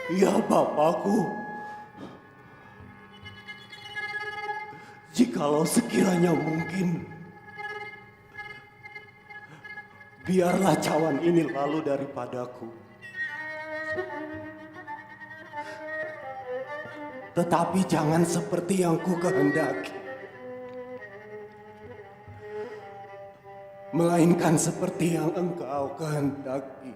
Ya Bapakku, jikalau sekiranya mungkin, biarlah cawan ini lalu daripadaku. Tetapi jangan seperti yang ku kehendaki, melainkan seperti yang Engkau kehendaki.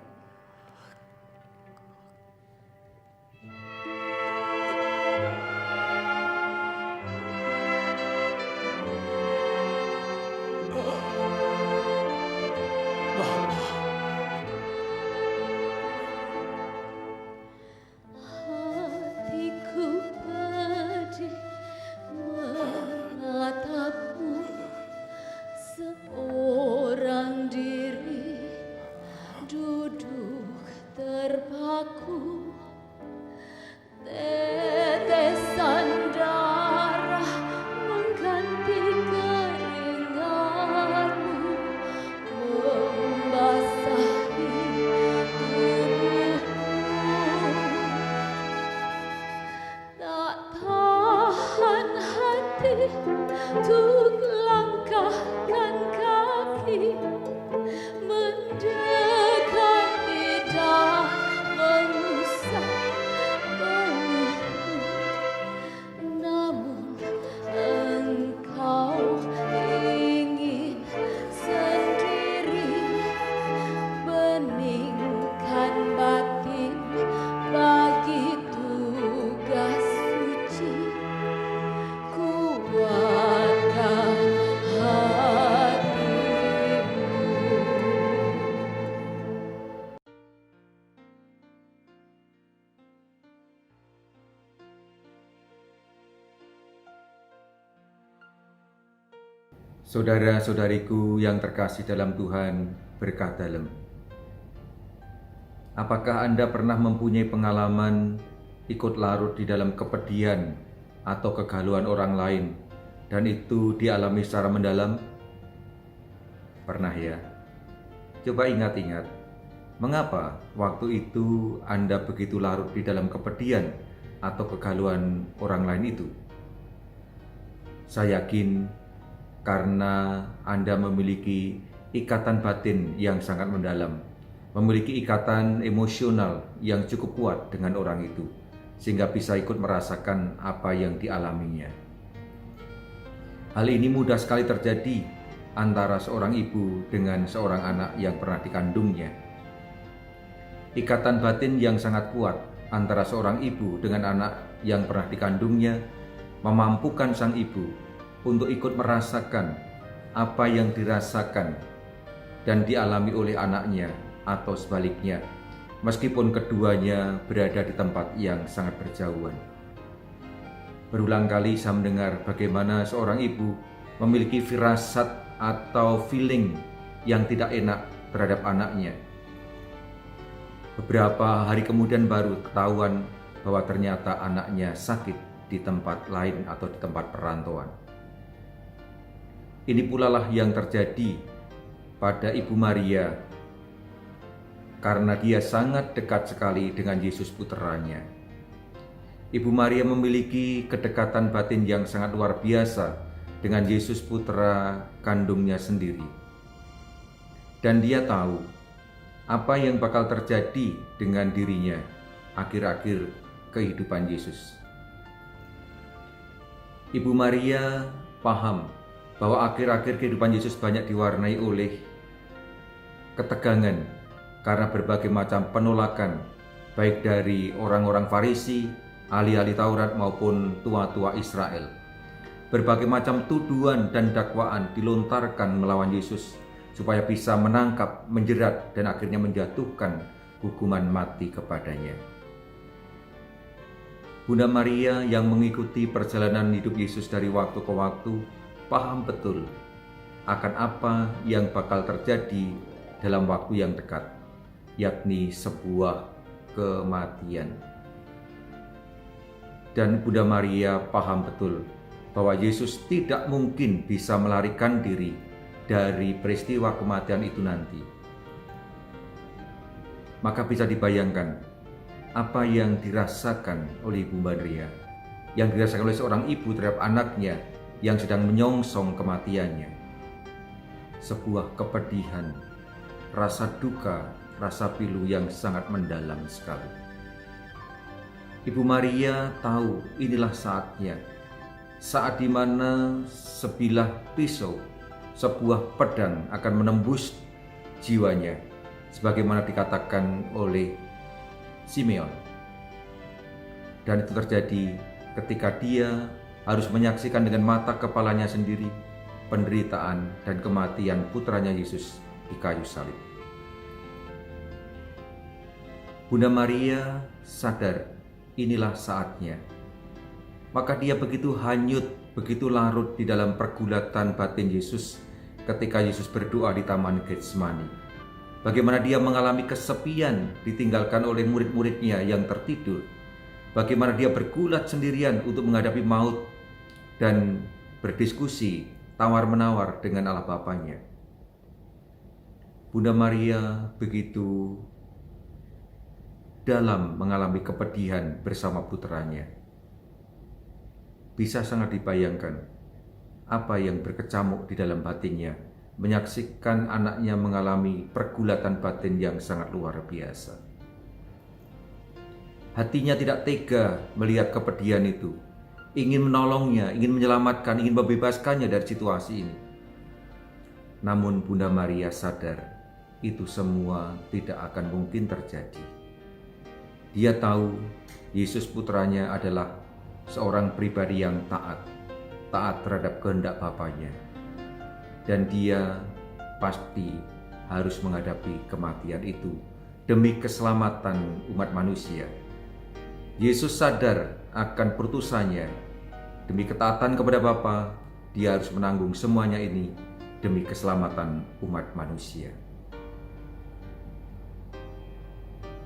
Hatiku pedih menatapmu, seorang diri duduk terpaku. Tetesan darah mengganti keringatmu, membasahi tubuhmu. Tak tahan hati untuk langkahkan kaki, mendekati dan mengusap bahumu. Namun engkau ingin sendiri, beningkan batin bagi tugas suci. Kuatkan hatimu. Saudara-saudariku yang terkasih dalam Tuhan, berkah dalam. Apakah Anda pernah mempunyai pengalaman ikut larut di dalam kepedihan atau kegalauan orang lain dan itu dialami secara mendalam? Pernah ya? Coba ingat-ingat, mengapa waktu itu Anda begitu larut di dalam kepedihan atau kegalauan orang lain itu? Saya yakin karena Anda memiliki ikatan batin yang sangat mendalam, memiliki ikatan emosional yang cukup kuat dengan orang itu, sehingga bisa ikut merasakan apa yang dialaminya. Hal ini mudah sekali terjadi antara seorang ibu dengan seorang anak yang pernah dikandungnya. Ikatan batin yang sangat kuat antara seorang ibu dengan anak yang pernah dikandungnya memampukan sang ibu untuk ikut merasakan apa yang dirasakan dan dialami oleh anaknya atau sebaliknya, meskipun keduanya berada di tempat yang sangat berjauhan. Berulang kali saya mendengar bagaimana seorang ibu memiliki firasat atau feeling yang tidak enak terhadap anaknya. Beberapa hari kemudian baru ketahuan bahwa ternyata anaknya sakit di tempat lain atau di tempat perantauan. Ini pula lah yang terjadi pada Ibu Maria karena dia sangat dekat sekali dengan Yesus putranya. Ibu Maria memiliki kedekatan batin yang sangat luar biasa dengan Yesus putra kandungnya sendiri. Dan dia tahu apa yang bakal terjadi dengan dirinya akhir-akhir kehidupan Yesus. Ibu Maria paham bahwa akhir-akhir kehidupan Yesus banyak diwarnai oleh ketegangan karena berbagai macam penolakan, baik dari orang-orang Farisi, ahli-ahli Taurat maupun tua-tua Israel. Berbagai macam tuduhan dan dakwaan dilontarkan melawan Yesus supaya bisa menangkap, menjerat, dan akhirnya menjatuhkan hukuman mati kepadanya. Bunda Maria yang mengikuti perjalanan hidup Yesus dari waktu ke waktu paham betul akan apa yang bakal terjadi dalam waktu yang dekat, yakni sebuah kematian. Dan Bunda Maria paham betul bahwa Yesus tidak mungkin bisa melarikan diri dari peristiwa kematian itu nanti. Maka bisa dibayangkan apa yang dirasakan oleh Ibu Maria, yang dirasakan oleh seorang ibu terhadap anaknya yang sedang menyongsong kematiannya. Sebuah kepedihan, rasa duka, rasa pilu yang sangat mendalam sekali. Ibu Maria tahu inilah saatnya, saat di mana sebilah pisau, sebuah pedang akan menembus jiwanya, sebagaimana dikatakan oleh Simeon. Dan itu terjadi ketika dia harus menyaksikan dengan mata kepalanya sendiri penderitaan dan kematian putranya Yesus di kayu salib. Bunda Maria sadar inilah saatnya. Maka dia begitu hanyut, begitu larut di dalam pergulatan batin Yesus ketika Yesus berdoa di Taman Getsemani. Bagaimana dia mengalami kesepian ditinggalkan oleh murid-muridnya yang tertidur. Bagaimana dia bergulat sendirian untuk menghadapi maut dan berdiskusi tawar-menawar dengan Allah Bapanya. Bunda Maria begitu dalam mengalami kepedihan bersama putranya. Bisa sangat dibayangkan apa yang berkecamuk di dalam batinnya menyaksikan anaknya mengalami pergulatan batin yang sangat luar biasa. Hatinya tidak tega melihat kepedihan itu, ingin menolongnya, ingin menyelamatkan, ingin membebaskannya dari situasi ini. Namun Bunda Maria sadar itu semua tidak akan mungkin terjadi. Dia tahu Yesus putranya adalah seorang pribadi yang taat terhadap kehendak Bapanya. Dan dia pasti harus menghadapi kematian itu demi keselamatan umat manusia. Yesus sadar akan putusannya, demi ketaatan kepada Bapa, dia harus menanggung semuanya ini demi keselamatan umat manusia.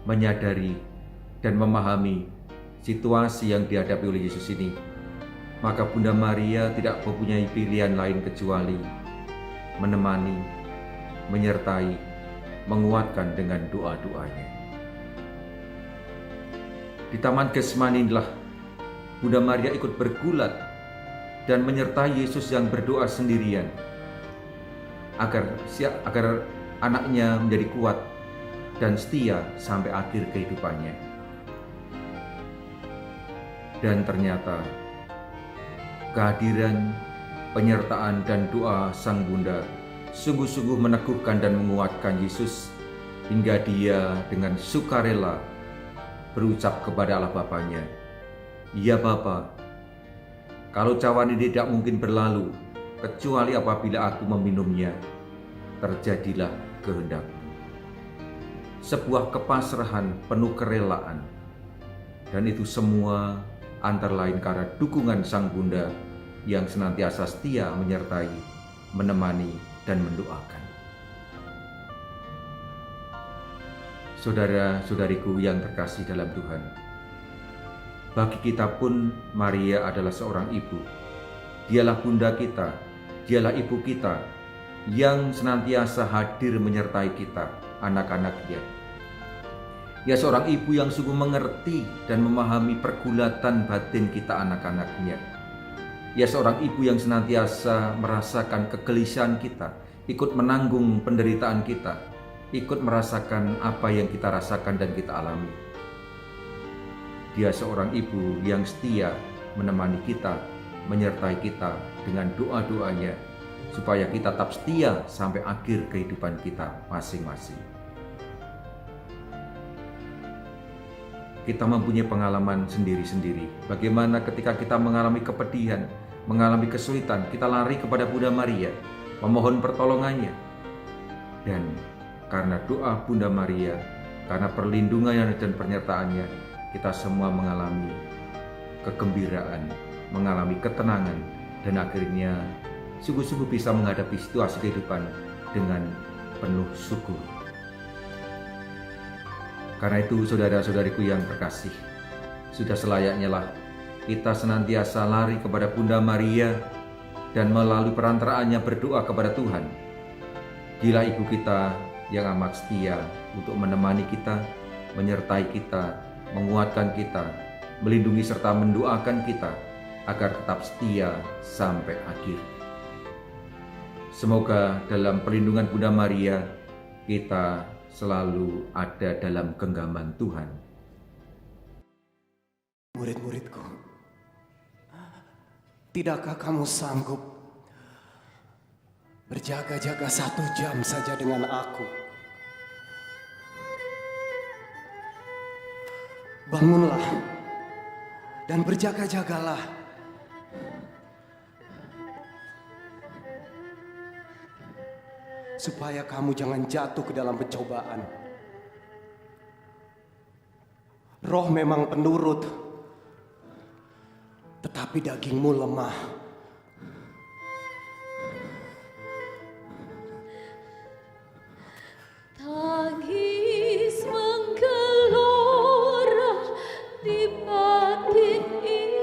Menyadari dan memahami situasi yang dihadapi oleh Yesus ini, maka Bunda Maria tidak mempunyai pilihan lain kecuali menemani, menyertai, menguatkan dengan doa-doanya. Di Taman Getsemani inilah Bunda Maria ikut bergulat dan menyertai Yesus yang berdoa sendirian agar anaknya menjadi kuat dan setia sampai akhir kehidupannya. Dan ternyata kehadiran, penyertaan dan doa Sang Bunda sungguh-sungguh meneguhkan dan menguatkan Yesus hingga dia dengan sukarela berucap kepada Allah Bapanya, "Ya Bapa, kalau cawan ini tidak mungkin berlalu kecuali apabila aku meminumnya, terjadilah kehendak-Mu." Sebuah kepasrahan penuh kerelaan, dan itu semua antara lain karena dukungan Sang Bunda yang senantiasa setia menyertai, menemani, dan mendoakan. Saudara-saudariku yang terkasih dalam Tuhan, bagi kita pun Maria adalah seorang ibu. Dialah bunda kita, dialah ibu kita yang senantiasa hadir menyertai kita, anak-anaknya. Ia seorang ibu yang sungguh mengerti dan memahami pergulatan batin kita, anak-anaknya. Ia seorang ibu yang senantiasa merasakan kegelisahan kita, ikut menanggung penderitaan kita, ikut merasakan apa yang kita rasakan dan kita alami. Dia seorang ibu yang setia menemani kita, menyertai kita dengan doa-doanya, supaya kita tetap setia sampai akhir kehidupan kita masing-masing. Kita mempunyai pengalaman sendiri-sendiri. Bagaimana ketika kita mengalami kepedihan, mengalami kesulitan, kita lari kepada Bunda Maria, memohon pertolongannya. Dan karena doa Bunda Maria, karena perlindungannya dan penyertaannya, kita semua mengalami kegembiraan, mengalami ketenangan, dan akhirnya sungguh-sungguh bisa menghadapi situasi kehidupan dengan penuh syukur. Karena itu saudara-saudariku yang terkasih, sudah selayaknya lah kita senantiasa lari kepada Bunda Maria dan melalui perantaraannya berdoa kepada Tuhan. Dialah ibu kita yang amat setia untuk menemani kita, menyertai kita, menguatkan kita, melindungi serta mendoakan kita agar tetap setia sampai akhir. Semoga dalam perlindungan Bunda Maria, kita selalu ada dalam genggaman Tuhan. Murid-muridku, tidakkah kamu sanggup berjaga-jaga 1 jam saja dengan aku? Bangunlah dan berjaga-jagalah. Supaya kamu jangan jatuh ke dalam pencobaan. Roh memang penurut, tetapi dagingmu lemah. Tangis menggelora di batin ini.